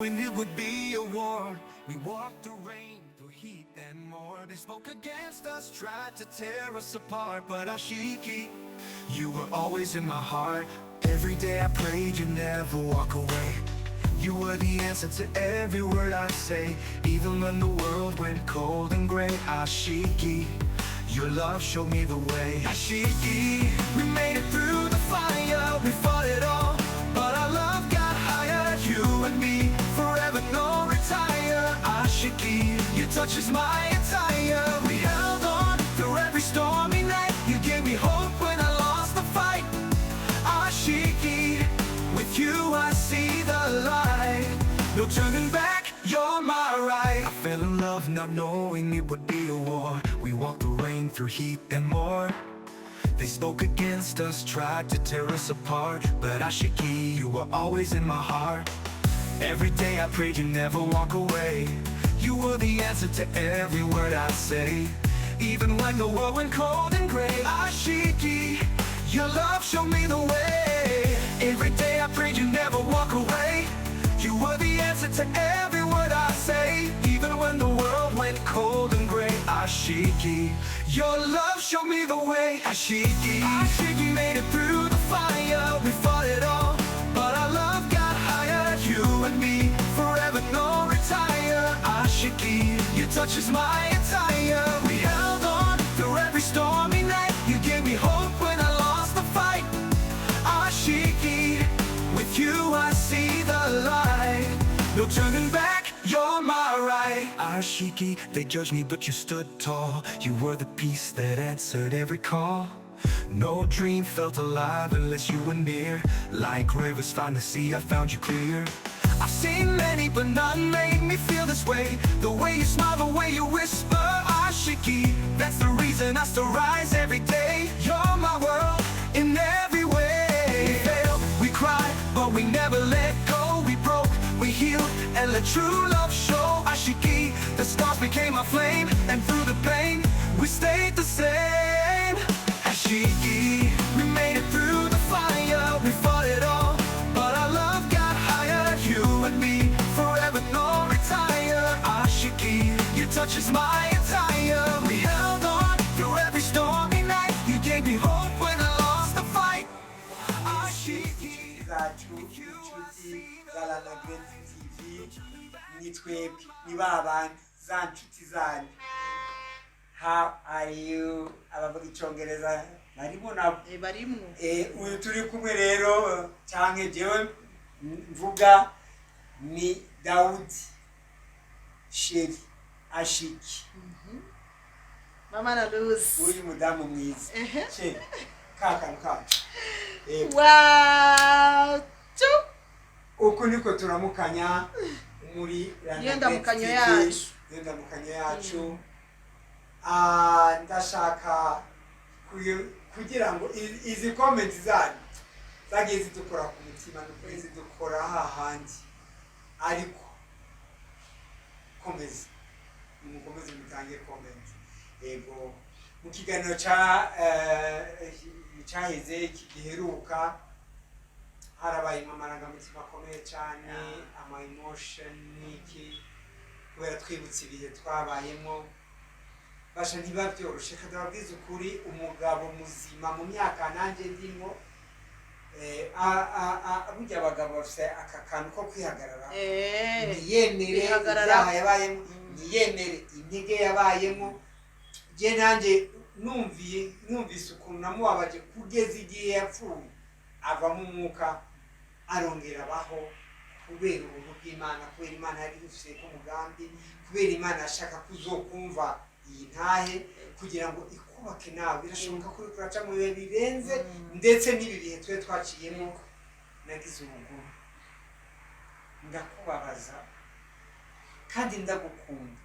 When it would be a war, we walked the rain through heat and more. They spoke against us, tried to tear us apart, but Ashiki, you were always in my heart. Every day I prayed you never walk away. You were the answer to every word I say, even when the world went cold and gray. Ashiki, your love showed me the way. Ashiki, we made it through the fire, we fought it all, but our love got higher. You and me, forever no retire. Ashiki, your touch is my attire. We held on through every stormy night. You gave me hope when I lost the fight. Ashiki, with you I see the light. No turning back, you're my right. I fell in love not knowing it would be a war. We walked the rain through heat and more. They spoke against us, tried to tear us apart, but Ashiki, you were always in my heart. Every day I prayed you never walk away. You were the answer to every word I say, even when the world went cold and gray. Ashiki, your love showed me the way. Every day I prayed you never walk away. You were the answer to every word I say, even when the world went cold and gray. Ashiki, your love showed me the way. Ashiki, Ashiki, made it through the fire. We fought it all, but our love got higher. You and me, forever no retire. Ashiki, your touch is my attire. We held on through every stormy night. You gave me hope when I lost the fight. Ashiki, with you I see the light. No turning back, you're my right. Ashiki, they judged me but you stood tall. You were the peace that answered every call. No dream felt alive unless you were near. Like rivers find the sea, I found you clear. I've seen many but none made me feel this way. The way you smile, the way you whisper. Ashiki, that's the reason I still rise every day. You're my world in every way. We failed, we cried, but we never let go. We broke, we healed, and let true love show. Ashiki, the scars became a flame, and through the pain, we stayed the same. Ashiki, we made it through the fire, we fought it all, but our love got higher. You and me, forever no retire. Ashiki, your touch is my attire. We held on through every stormy night. You gave me hope when I lost the fight. Ashiki, Zalana Great TV, nitwe ni babandi za nshuti zanyu. How are you? Abavuga icyongereza barimo nabo barimo uyu turi kumwe rero cyangwa jewe mvuga ni Daudi Sheri Ashiki. Mama na Luz Uyu mudamu mwiza Sheri kaka wow uko niko turamukanya muri Yendamukanyo yacu. Ndashaka kugira ngo izi comments zanyu zagiye zidukora ku mutima no zidukora hahandi, ariko komeza mukomeze mutange comment. Yego mu kiganiro cyaheze kigiheruka harabaye amarangamutima akomeye cyane, ama emotion niki kubera twibutse ibihe twabayemo. Basha ntibabyoroshe kadababwiza ukuri, umugabo muzima mu myaka nanjye ndimo burya abagabo bafite aka kantu ko kwihagarara, niyemere ibyaha yabayemo, niyemere intege yabayemo. Je nanjye numvise ukuntu namubabaje kugeza igihe yapfuye, ava mu mwuka arongera abaho kubera ubuntu bw'Imana, kubera Imana yari ifite ko mugambi, kubera Imana yashaka kuzokumva iyi ntahe kugira ngo ikubake nawe. Birashoboka ko uraca mu bihe birenze ndetse n'ibi bihe twe twaciyemo. Nagize ubuguru, ndakubabaza kandi ndagukunda,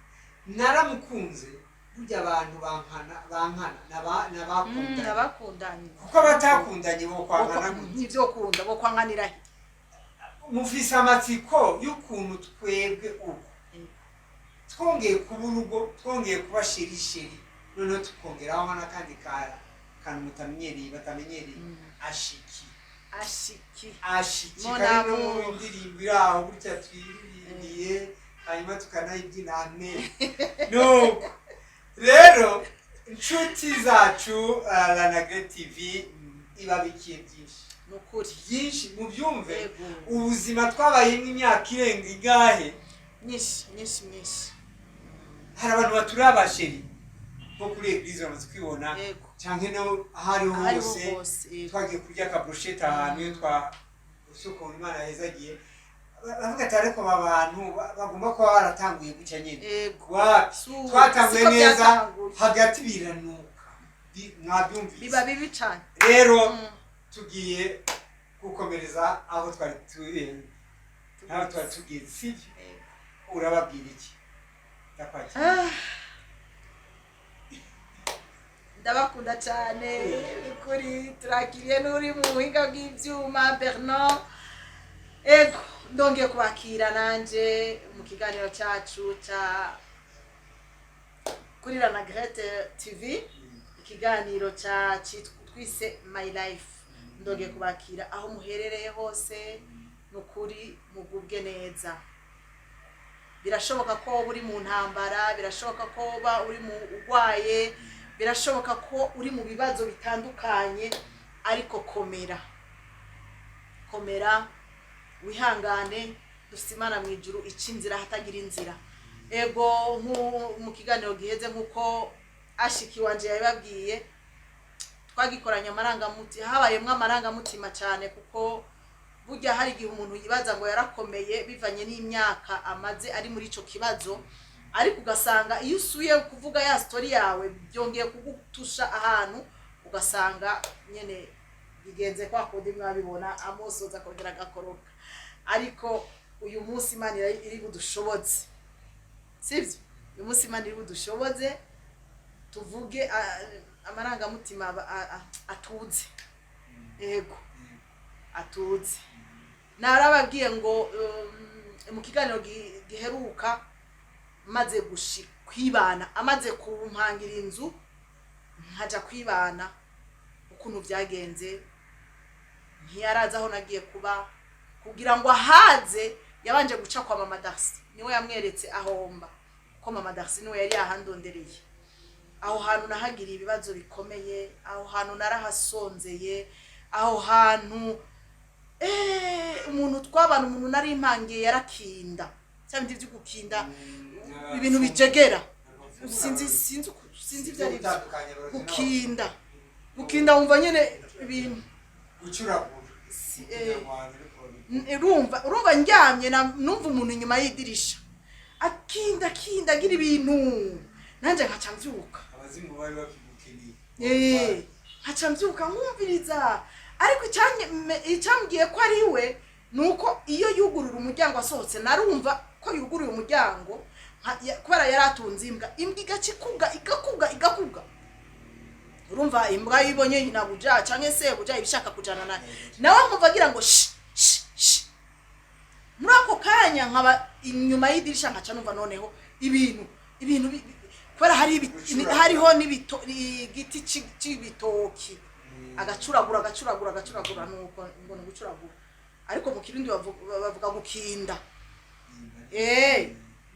naramukunze. Burya abantu bankana n'abakundanye kuko abatakundanye bo kwangana n'ibyo kunda bo kwanganira mufise amatsiko y'ukuntu twebwe uko twongeye kuba urugo, twongeye kuba sheri noneho tukongeraho n'akandi kantu mutamenyereye batamenyereye. Ashiki ashiki ashiki kandi no mu ndirimbo iraho gutya twiririmba twayivugiye hanyuma tukanayibyina hamwe nuko rero inshuti zacu Lanagre TV ibabikiye byinshi nukuri byinshi mubyumve ubuzima twabayemo imyaka irenga igahe myinshi hari abantu baturi abasheri nko kuri eglise bamaze kwibona cyangwa no ahariho hose twagiye kurya akabroshete ahantu iyo usukura Imana yahezagiye bavuga ati ariko abantu bagomba kuba baratanguye gucya nyine twatanguye neza hagati biranuka mwabyumvise biba bibi cyane rero tugiye gukomereza aho twari tugiye sibyo urababwira iki ndabakunda cyane kuri turakiriye n'uri mu buhinga bw'ibyuma Bernard ego ndongeye kubakira nanje mu kiganiro cyacu cya kuri Lanagre TV ikiganiro twise My Life ndongeye kubakira aho muherereye hose nukuri mugubwe neza birashoboka ko uri mu ntambara birashoboka ko uri mu urwaye birashoboka ko uri mu bibazo bitandukanye ariko komera wihangane dufite Imana mu ijuru icinzira hatagira inzira ego mu kiganiro giheze nkuko ashiki wanje yababwiye twagikoranye habayemwe amarangamutima cyane kuko burya hari igihe umuntu yibaza ngo yarakomeye bivanye n'imyaka amaze ari muri ico kibazo ariko ugasanga iyo usuye kuvuga ya story yawe byongeye kugutusha ahantu ugasanga nyene bigenze kwa kundi mwabibona amosoza kongera gakoroka ariko uyu munsi Imana iri budushoboze sivyo uyu munsi Imana iri budushoboze tuvuge amarangamutima atuze ego atuze narababwiye ngo mu kiganiro giheruka maze kwibana amaze kumpangira inzu nkaja kwibana ukuntu byagenze ntiyaraza aho nagiye kuba kugira ngo ahaze yabanje guca kwa Mama Darcy niwe yamweretse ahomba ko Mama Darcy niwe yari yahandondereye aho hantu nahagiriye ibibazo bikomeye aho hantu narahasonzeye aho hantu umuntu twabana umuntu nari impangiye yarakinda cyangwa ibyo gukinda ibintu bijegera sinzi byari gukinda wumva nyene ibintu urumva njyamye numva umuntu inyuma yidirisha akinda agira ibintu nanje nkaca mvyuka abazimu bari bakigukiniye nkaca mvyuka nkumviriza ariko icyambwiye ko ari we nuko iyo yugurura umuryango asohotse narumva ko yuguruye umuryango kubera yaratunze imbwa igakubwa urumva imbwa yibonye inabuja canke se buja ibishaka kujana nawe nkumva agira ngo muri ako kanya nkaba inyuma y'idirisha nkaca numva noneho ibintu kubera hariho n'igiti c'ibitoki agacuragura nuko ngo gucuragura ariko mu Kirundi bavuga gukinda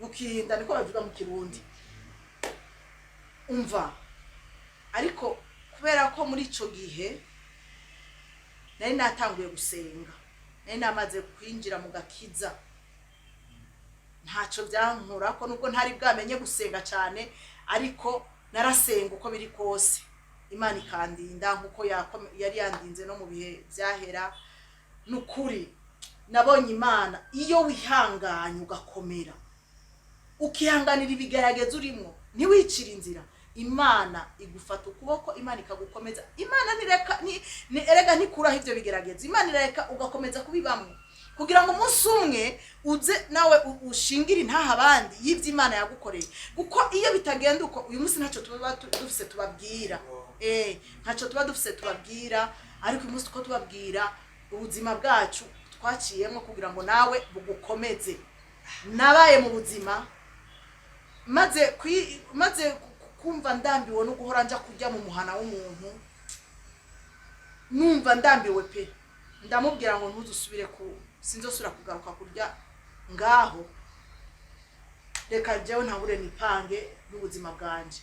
gukinda niko bavuga mu Kirundi umva ariko kubera ko muri ico gihe nari natanguye gusenga nari namaze kwinjira mu gakiza ntaco byankura ko nubwo ntari bwamenye gusenga cyane ariko narasenga uko biri kose Imana ikandinda nkuko yari yandinze no mu bihe byahera nukuri nabonye Imana iyo wihanganye ugakomera ukihanganira ibigaragaza urimo ntiwicira inzira Imana igufata ukuboko Imana ikagukomeza Imana erega ntikuraho ibyo bigerageza Imana ireka ugakomeza kubibamwe kugira ngo umunsi umwe uze nawe ushingire intaha abandi y'ibyo Imana yagukoreye kuko iyo bitagenda uko uyu munsi ntacyo tuba dufise tubabwira ntacyo tuba dufise tubabwira ariko uyu munsi uko tubabwira ubuzima bwacu twaciyemo kugira ngo nawe bugukomeze nabaye mu buzima maze kumva ndambiwe no guhora nja kujya mu muhana w'umuntu numva ndambiwe pe ndamubwira ngo ntuzusubire sinzosubira kugaruka kurya ngaho reka jewe ntabure nipange n'ubuzima bwanje.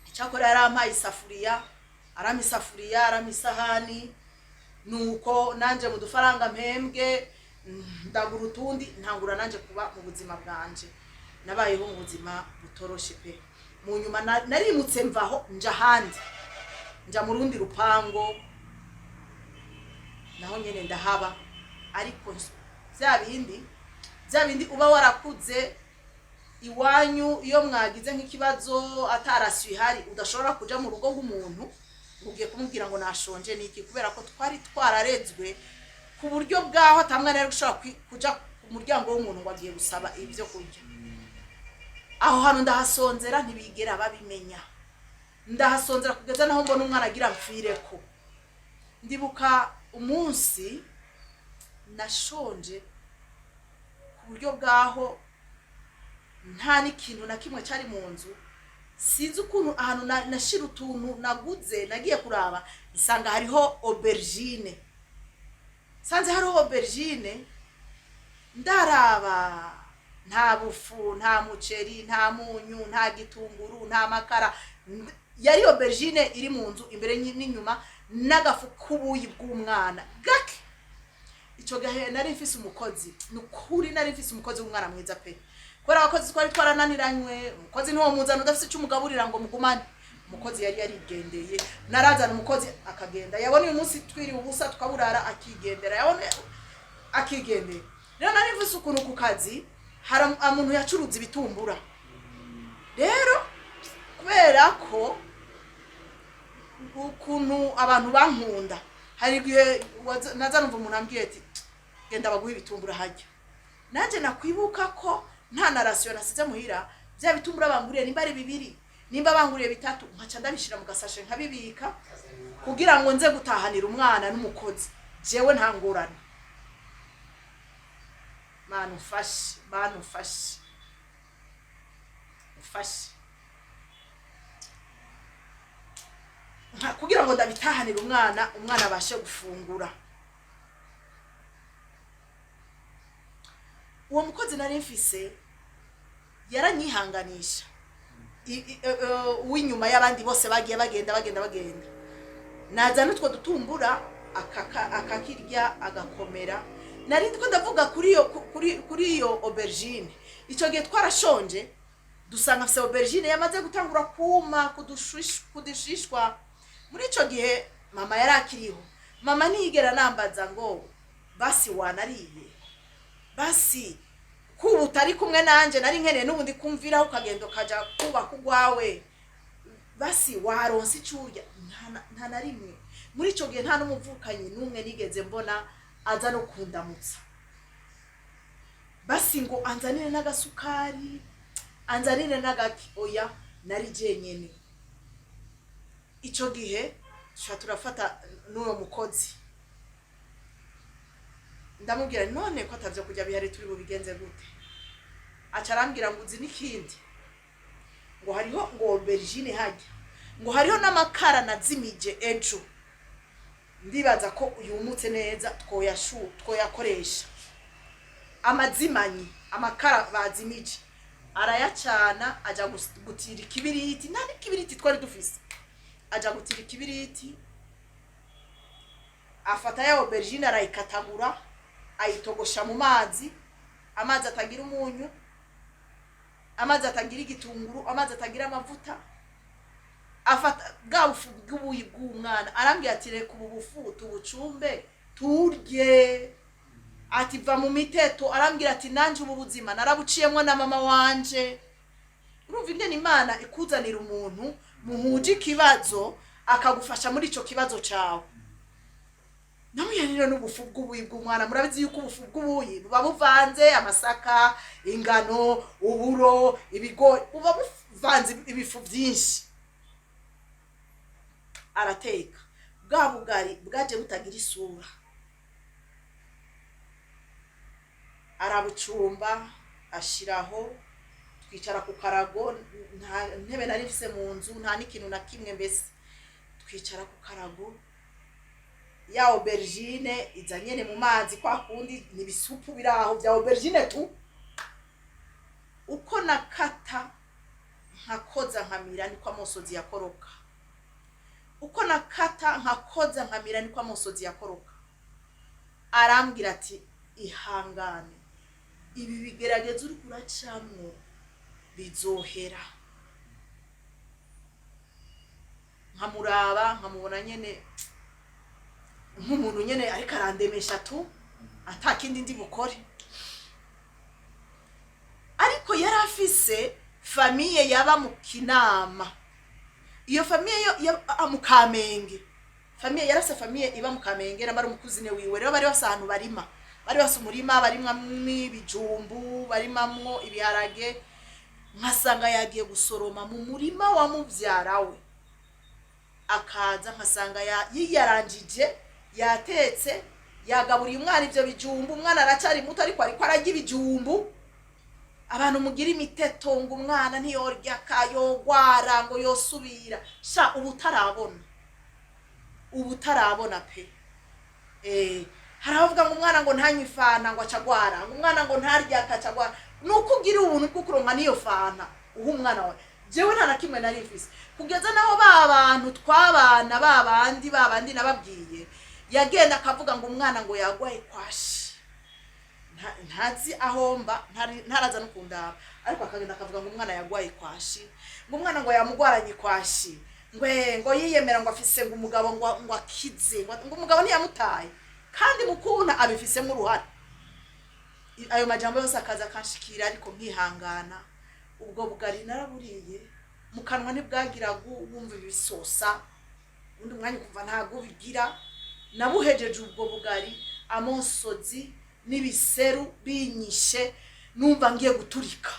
Icyakora yarampaye isafuriya, arama isafuriya, arama isahani, nuko nanje mu dufaranga mpembwe ndagura utundi ntangura nanje kuba mu buzima bwanje. Nabayeho mu buzima butoroshe pe. Mu nyuma narimutse mvaho nja handi, nja mu rundi rupango, naho nyene ndahaba. Ariko vya bindi uba warakuze iwanyu, iyo mwagize nk'ikibazo atarasyu ihari, udashobora kuja mu rugo rw'umuntu ugiye kumubwira ngo nashonje niki, kubera ko twari twararezwe ku buryo bwaho atamwe rero gushobora kuja ku muryango w'umuntu ngo agiye gusaba ibyo kurya. Aho hano ndahasonzera ntibigera babimenya, ndahasonzera kugeza naho mbona umwana agira mfireko. Ndibuka umunsi nashonje ku buryo bwaho nta n'ikintu na kimwe cyari mu nzu. Sinzi ukuntu ahantu nashira utuntu naguze, nagiye kuraba nsanga hariho aubergine. Sanze hariho aubergine, ndaraba nta bufu, nta muceri, nta munyu, nta gitunguru, nta makara. Yari aubergine iri mu nzu imbere n'inyuma, n'agafu k'ubuyi bw'umwana gake. Ico gahe nari mfise umukozi, nukuri nari mfise umukozi w'umwana mwiza pe. Kora abakozi twari twarananiranywe, umukozi niwo muzana udafise icyo umugaburira ngo mugumane. Umukozi yari yarigendeye, narazana umukozi akagenda. Yabona uyu munsi twiri ubusa tukaburara akigendera, yabona akigendera. Rero nari mfise ukuntu ku kazi hari umuntu yacuruza ibitumbura. Rero kubera ko ukuntu abantu bankunda, hari igihe naza numva umuntu ambwiye ati genda baguha ibitumbura hajya. Nanje nakwibuka ko nta na rasiyo nasize muhira, bya bitumbura banguriye nimba ari 2, nimba banguriye 3, nkaca ndabishira mu gasashe nkabibika kugira ngo nze gutahanira umwana n'umukozi. Jewe nta ngorane. Manu ufashe kugira ngo ndabitahanira umwana abashe gufungura. Uwo mukozi nari mfise yaranyihanganisha. Uwinyuma y'abandi bose bagiye bagenda. Naza nutwo dutumbura akakirya agakomera. Nari ndiko ndavuga kuri iyo aubergine. Ico gihe twarashonje, dusanga se aubergine yamaze gutangura kuma kudishishwa. Muri ico gihe mama yarakiriho. Mama niyigera nambaza ngo basi wanariye, basi kuba utari kumwe nanje nari nkeneye n'ubundi kumvira ukagenda kaja kuba kugwawe, basi waronse icurya. Nta na rimwe muri ico gihe nta n'umuvukanyi n'umwe nigeze mbona aza no kundamutsa. Basi ngo anzanire n'agasukari, anzanire n'agaki, oya nari jenyene. Ico gihe turafata n'uwo mukozi, ndamubwira none ko atavyo kujya bihari turi bubigenze gute. Acarambwira ngo uzi n'ikindi, ngo hariho ngo aubergine hajya, ngo hariho n'amakara nazimije ejo, ndibaza ko uyumutse neza twoyakoresha. Amazimanyi amakara bazimije arayacana, aja gutira ikibiriti. Nta n'ikibiriti twari dufise, aja gutira ikibiriti, afata ya aubergine arayikatagura, ayitogosha mu mazi, amazi atagira umunyu, amazi atagira igitunguru, amazi atagira amavuta. Afata gabufu bw'ubuyi bw'umwana, arambwira ati reka ubu bufu tubucumbe turye. Ati va mu miteto, arambwira ati nanje ubu buzima narabuciyemwo na mama wanje. Urumva ingene Imana ikuzanira umuntu muhuje ikibazo akagufasha muri ico kibazo cawe. Namuyanira n'ubufu bw'ubuyi bw'umwana. Murabizi yuko ubufu bw'ubuyi buba buvanze amasaka, ingano, uburo, ibigori, buba buvanze ibifu byinshi. Arateka bwa bugari bwaje butagira isura, arabucumba ashiraho, twicara ku karago. Nta ntebe nari mfise mu nzu, nta n'ikintu na kimwe, mbese twicara ku karago. Ya aubergine izanyene mu mazi kwa kundi nibisupu biraho bya aubergine tu. uko nakata nkakoza nkamira niko amosozi yakoroka, uko nakata nkakoza nkamira niko amosozi yakoroka. Arambwira ati ihangane, ibi bigerageza uri kuracamwo bizohera. Nkamuraba nkamubona nyene nk'umuntu nyene ariko arandemesha tu atakindi ndi bukore. Ariko yari afise famiye yaba mu Kinama, iyo famiye yo mu Kamenge, famiye yarase famiye iba mu Kamenge nabari umukuzine wiwe. Rero bari basantu barima, bari basa umurima barimwa n'ibijumbu, barimamwo ibiharage. Nkasanga yagiye gusoroma mu murima wa muvyara we, akaza nkasanga yiyaranjije yatetse yagaburiye umwana ivyo bijumbu. Umwana aracari muto ariko ararya ibijumbu. Abantu mugira imiteto ngo umwana ntiyorya kayogwara ngo yosubira sha ubu tarabona pe. Haravuga ngo umwana ngo ntanywe fana ngo acagwara, ngo umwana ngo ntarya akacagwara. Nuko ugira ubuntu bwo kuronka niyo fana uhu umwana wawe. Jewe nta nakimwe nari mfise kugeza naho babantu twabana babandi nababwiye yagenda akavuga ngo umwana ngo yagwaye kwashi. Ntazi ahomba ntaraza no kundaba, ariko akagenda akavuga ngo umwana yagwaye kwashi, ngo umwana ngo yamugwaranye kwashi, ngo yiyemera ngo afise ngo umugabo ngo akize, ngo umugabo ntiyamutaye kandi mukuna abifisemo uruhare. Ayo majambo yose akaza kanshikira, ariko nkihangana. Ubwo bugari naraburiye mu kanwa ntibwagira wumva ibisosa, undi mwanya kumva ntago bigira. Nabuhejeje ubwo bugari amonsozi nibiseru binyishe, numva ngiye guturika.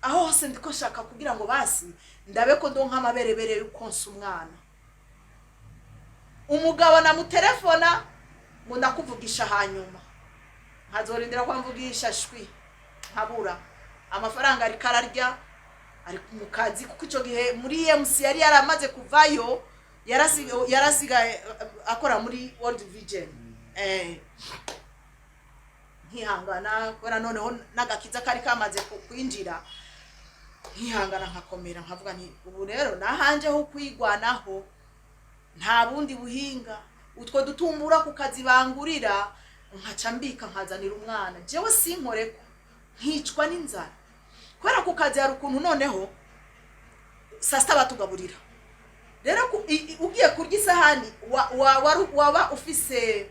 Aho hose ndiko shaka kugira ngo basi ndabe ko ndonka amaberebere y'ukonsa umwana. Umugabo na mutelefona ngo ndakuvugisha hanyuma, nkazorindira kwa mvugisha shwi nkabura. Amafaranga ari kararya ari mu kazi, kuko ico gihe muri MC yari yaramaze kuvayo, yarasigaye akora muri World Vision. Nkihangana kubera noneho nagakiza kari kamaze kwinjira, nkihangana nkakomera nkavuga nti ubu rero nahanje ho kwigwanaho, nta bundi buhinga. Utwo dutumbura ku kazi bangurira nkaca mbika nkazanira umwana. Jewe sinkoreko nkicwa n'inzara kubera ku kazi hari ukuntu noneho sasta batugaburira. Rero ugiye kurya isahani waba ufise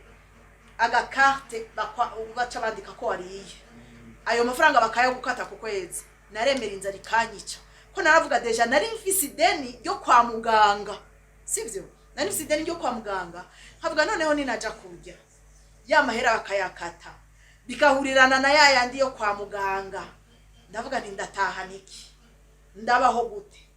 agakarte baca bandika ko wariye, ayo mafaranga bakayagukata ku kwezi. Naremera inzara ikanyica ko naravuga deja nari mfise ideni ryo kwa muganga, sivyo? Nari mfise ideni ryo kwa muganga, nkavuga noneho ninaja kurya ya mahera bakayakata bikahurirana na yandi yo kwa muganga. Ndavuga nti ndataha niki, ndabaho gute?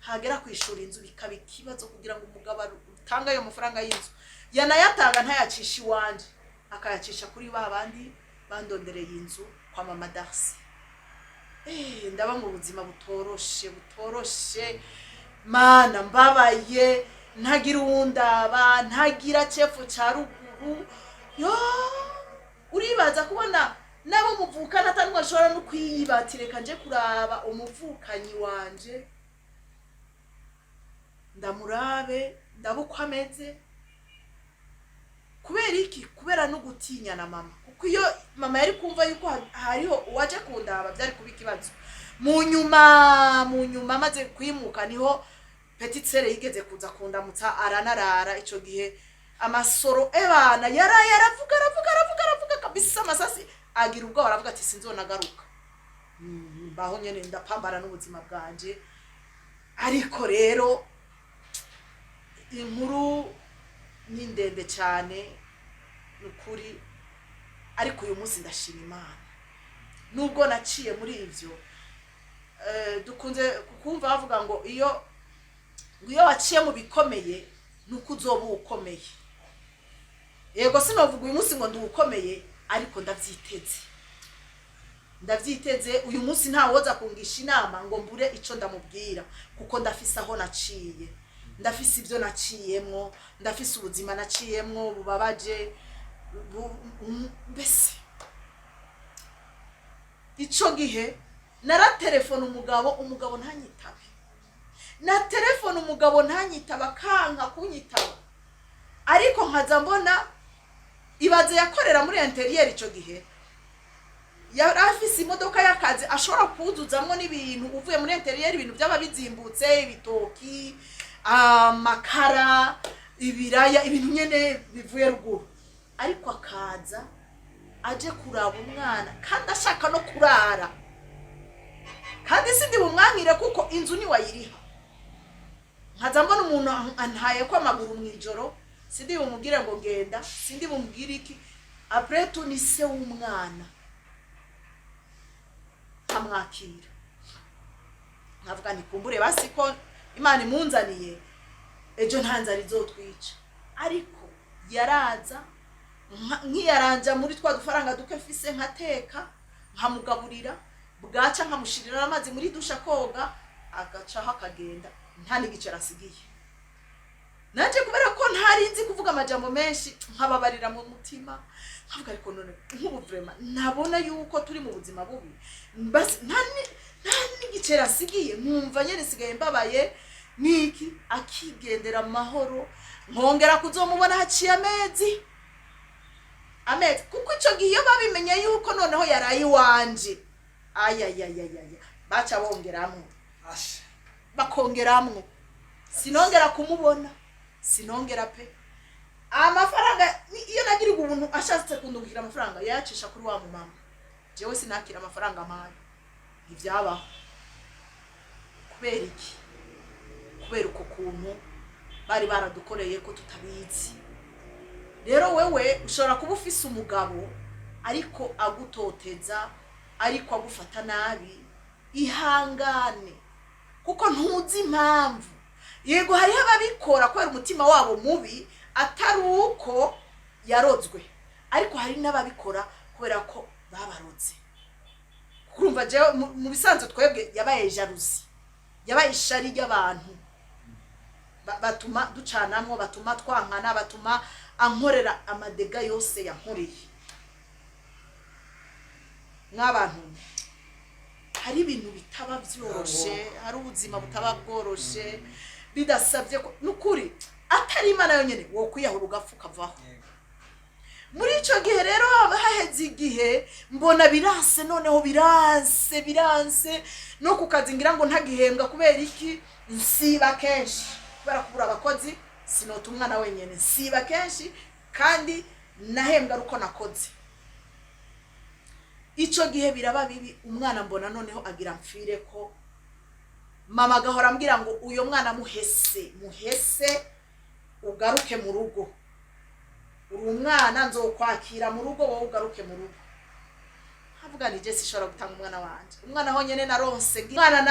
Hagera kwishura inzu bikaba ikibazo kugira ngo umugabo utanga ayo mafaranga y'inzu yanayatanga ntayacisha iwanje, akayacisha kuri babandi bandondereye inzu kwa mama Darcy. Ndaba mu buzima butoroshe mana, mbabaye, ntagira uwundaba, ntagira cefu ca ruguru. Yo uribaza kubona nabo muvukana atanwa ashobora no kwiyibatireka nje kuraba umuvukanyi wanje, ndamurabe ndabuko ameze. Kubera iki? Kubera no gutinya na mama, kuko iyo mama yari kumva yuko hariho waje kundaba byari kuba ikibazo. Mu nyuma maze kwimuka niho Petite Sere yigeze kuza kundamutsa aranarara. Ico gihe amasoro ebana yaravuga kabisa, amasasi agira ubwo aravuga ati sinzonagaruka. Baho nyene ndapambana n'ubuzima bwanje. Ariko rero inkuru ni ndende cyane nukuri, ariko uyu munsi ndashima Imana nubwo naciye muri ivyo. Dukunze kumva bavuga ngo iyo waciye mu bikomeye nuko uzoba ukomeye. Yego sinovuga uyu munsi ngo ndukomeye, ariko ndavyiteze uyu munsi nta woza kungisha inama ngo mbure ico ndamubwira, kuko ndafise aho naciye, ndafise ivyo naciyemwo, ndafise ubuzima naciyemwo bubabaje. Mbese ico gihe naratelefona umugabo ntanyitabe, na telefone umugabo ntanyitaba, kanka kunyitaba, ariko nkaza mbona ibaze yakorera muri interieur ico gihe yari afise imodoka y'akazi ashobora kuzuzamwo n'ibintu uvuye muri interieur, ibintu byaba bizimbutse, ibitoki, amakara, ibiraya, ibintu nyene bivuye ruguru, ariko akaza aje kuraba umwana kandi ashaka no kurara, kandi sindi bumwankire kuko inzu ni wayiriha. Nkaza mbona umuntu antaye ko amaguru mwijoro, sindi bumubwire ngo genda, sindi bumubwire iki, après tout ni se w'umwana amwakira. Nkavuga nikumbure basi ko Imana imunzaniye ejo ntanzara izotwica, ariko yaraza nkiyaranja muri twa dufaranga duke mfise, nkateka nkamugaburira, bwaca nkamushirira amazi muri dusha koga, agaca hakagenda nta nigicera asigiye. Nanje kubera ko ntari nzi kuvuga amajambo menshi, nkababarira mu mutima, nkavuga ariko none nk'ubu vraiment nabona yuko turi mu buzima bubi, basi nta nigicera asigiye, nkumva nyene sigaye mbabaye niki, akigendera amahoro, nkongera kuzomubona haciye amezi, kuko ico gihe babimenye yuko noneho yarayi wanje, ayayayayaya baca bongeramwe, bakongeramwe, sinongera kumubona, sinongera pe. Amafaranga iyo nagiriga ubuntu ashatse kundungikira amafaranga yacisha kuri wa mama, jewe sinakira amafaranga amaye, ivyabaho. Kubera iki? Kubera uko kuntu bari baradukoreye ko tutabizi. Rero wewe ushobora kuba ufise umugabo ariko agutoteza, ariko agufata nabi, ihangane kuko ntuzi impamvu. Yego hari ababikora kubera umutima wabo mubi, atari uko yarozwe, ariko hari n'ababikora kubera ko babarotse. Kurumva je mu bisanzwe twebwe yabaye jalousie, yabaye ishari y'abantu, batuma ducanamwo, batuma twankana, batuma ankorera amadega yose yankoreye. Nk'abantu hari ibintu bitaba vyoroshe, hari ubuzima butaba bworoshe, bidasabye ko nukuri atari Imana yonyene wo kwiyahura ugapfuka vaho. Muri ico gihe rero haheze igihe mbona biranse, noneho biranse no kukazingira ngo ntagihembwa. Kubera iki? Nsiba kenshi, kubera kubura abakozi, sinota umwana wenyene, nsiba kenshi kandi nahembwa ruko nakoze. Ico gihe biraba bibi, umwana mbona noneho agira mfire ko mama gahora ambwira ngo uyo mwana muhese ugaruke mu rugo, uri umwana nzokwakira mu rugo, wowe ugaruke mu rugo. Havuga ni je sishobora gutanga umwana wanje, umwana ho nyene naronse, umwana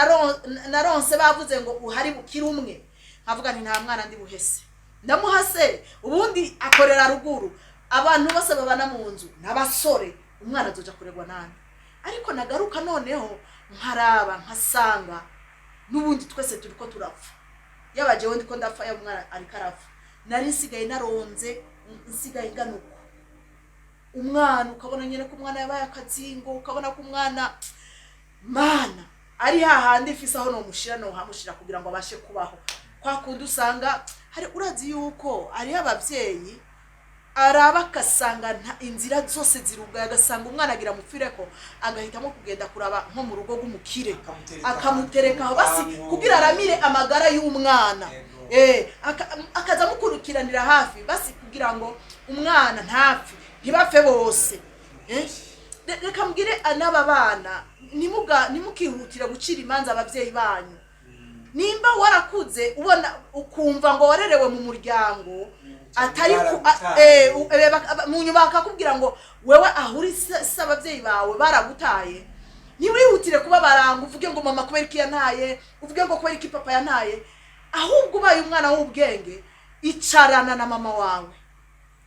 naronse bavuze ngo uhari bukira umwe. Havuga nti nta mwana ndi buhese, ndamuhase ubundi akorera ruguru, abantu bose babana mu nzu n'abasore, umwana azoja kuregwa nande. Ariko nagaruka noneho nkaraba nkasanga n'ubundi twese turiko turapfa, yabajewe ndiko ndapfa, ya umwana ariko arapfa. Nari nsigaye naronze, nsigaye nganuko umwana, ukabona nyene ko umwana yabaye akazingo, ukabona ko umwana mana ari hahandi ifise aho no mushira no hamushira kugira ngo abashe kubaho. Kwa kundi usanga hari, urazi yuko ari abavyeyi araba akasanga inzira zose zirugaye, agasanga umwana agira mupfireko, agahitamo kugenda kuraba nko mu rugo rw'umukire, akamuterekaho basi kugira aramire amagara y'umwana, akaza mukurikiranira hafi basi kugira ngo umwana ntapfe, ntibapfe bose. Reka mbwire anaba bana, nimukihutira gucira imanza abavyeyi banyu. Nimba warakuze ubona ukumva ngo warerewe mu muryango atari mu nyuma bakakubwira ngo wewe ahuri s'abavyeyi bawe baragutaye, ntiwihutire kuba baranga uvuge ngo mama kubera iki yantaye, uvuge ngo kubera iki papa yantaye. Ahubwo ubaye umwana w'ubwenge, icarana na mama wawe,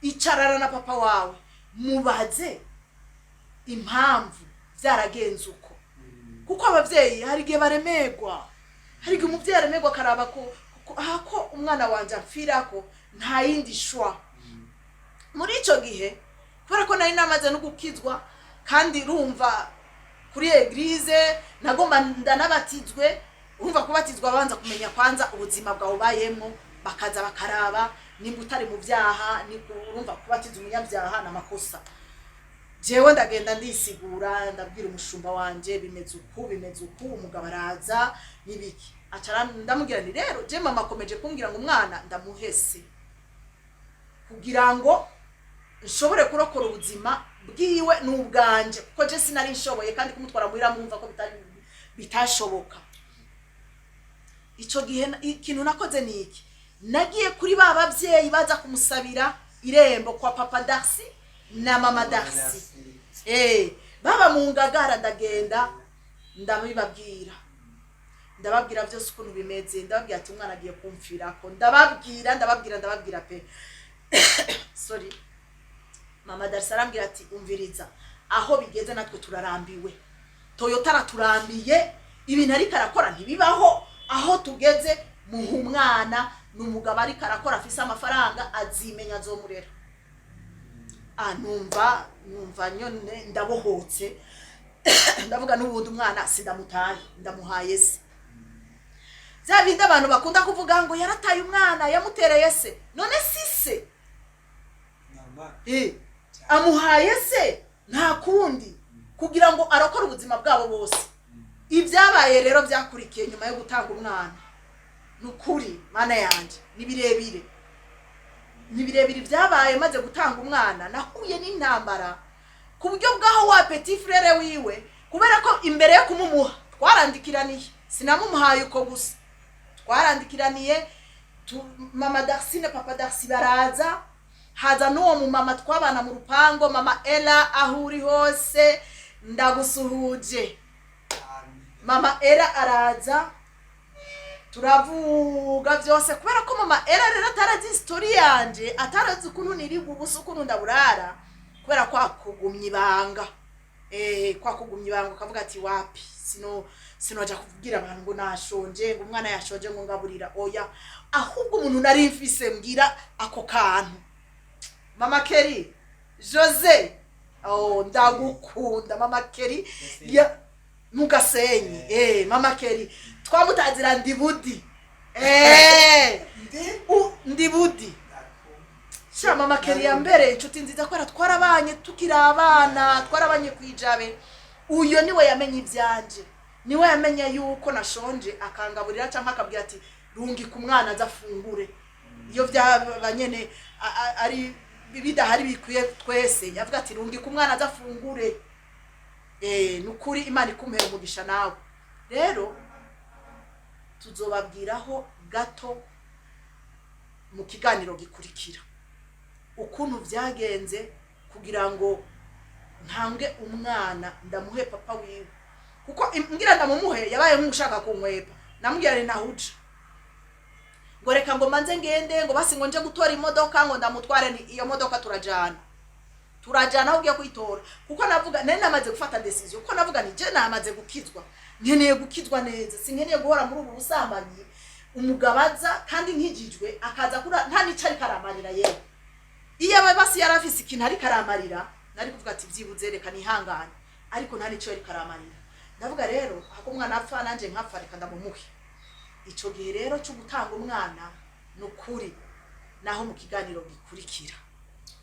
icarana na papa wawe, mubaze impamvu byaragenze uko. Kuko abavyeyi hari igihe baremegwa, hari igihe umuvyeyi aremegwa akaraba ko umwana wanje amfirako nta yindi shwa. Muri ico gihe kubera ko nari namaze no gukizwa, kandi rumva kuri eglise nagomba ndanabatizwe. Urumva kubatizwa abanza kumenya kwanza ubuzima bwawe ubayemo, bakaza bakaraba nimba utari mu byaha. Ni urumva kubatiza umunyabyaha n'amakosa. Jewe ndagenda ndisigura, ndabwira umushumba wanje bimeze uku, umugabo araza nibiki. Acara ndamubwira ni rero je mama akomeje kumbwira ngo umwana ndamuhese kugira ngo nshobore kurokora ubuzima bwiwe n'ubwanje, kuko je sinari nshoboye kandi kumutwara muhira mumva ko bitashoboka. Ico gihe ikintu nakoze niki, nagiye kuri ba bavyeyi baza kumusabira irembo kwa papa Darcy na mama Darcy. Baba mu Ngagara, ndagenda ndababwira byose ukuntu bimeze, ndababwira ati umwana agiye kumfirako, ndababwira pe sorry. Mama Darcy arambwira ati umviriza, aho bigeze natwe turarambiwe, Toyota araturambiye, ibintu ariko arakora ntibibaho. Aho tugeze muha umwana n'umugabo ariko arakora afise amafaranga, azimenya azomurera. Numva nyone ndabohotse ndavuga n'ubundi umwana sindamutaye, ndamuhaye se. Za bindi abantu bakunda kuvuga ngo yarataye umwana yamutereye se, none sise amuhaye se nta kundi kugira ngo arokore ubuzima bwabo bose. Ibyabaye rero byakurikiye nyuma yo gutanga umwana, nukuri mana yanje ni birebire byabaye maze gutanga umwana. Nahuye n'intambara ku buryo bwaho wa petit frère wiwe, kubera ko imbere yo kumumuha twarandikiraniye, sinamumuhaye uko gusa, twarandikiraniye. Mama Darcy na papa Darcy baraza, haza n'uwo mu mama twabana mu rupango, mama Ella, aho uri hose ndagusuhuje. Mama Ella araza, turavuga byose, kubera ko mama Ella rero atarazi story yanje, atarazi ukuntu niriga ubusa, ukuntu ndaburara, kubera kwa kugumya ibanga. Ukavuga ati wapi, sinoja kuvugira abantu ngo nashonje, ngo umwana yashonje ngo ngaburira, oya, ahubwo umuntu nari mfise mbwira ako kantu. Mama Keri Jose, ndagukunda mama Keri ya Mugasenyi. Mama Keri twamutazira ndibudi, ndibudi sha. Mama Keri ya mbere inshuti nziza, kwera twarabanye tukira abana, twarabanye kwijabe. Uyo niwe yamenye ibyanje, niwe yamenye yuko nashonje, akangaburira cyangwa akabwira ati rungi ku mwana azafungure. Iyo byabanyene ari bidahari bikwiye twese, yavuga ati rungi ku mwana azafungure. Nukuri Imana ikumpera umugisha nawe. Rero tuzobabwiraho gato mu kiganiro gikurikira ukuntu byagenze kugira ngo ntange umwana ndamuhe papa wiwe, kuko ngira ndamumuhe yabaye nk'ushaka kunkwepa. Namubwira ni nahuja ngo reka ngo manze ngende, ngo basi ngo nje gutora imodoka, ngo ndamutware. Ni iyo modoka turajana aho ugiye kuyitora, kuko navuga nari namaze gufata decision, kuko navuga ni je namaze gukizwa, nkeneye gukizwa neza, sinkeneye guhora muri ubu busambanyi. Umugabaza kandi nkijijwe akaza kura nta nico ari karamarira yewe. Iyo basi yarafise ikintu ari karamarira, nari kuvuga ati byibuze reka nihangane, ariko nta nico ari karamarira. Ndavuga rero hako umwana apfa nanje nkapfa, reka ndamumuhe. Ico gihe rero cyo gutanga umwana nukuri naho mu kiganiro gikurikira.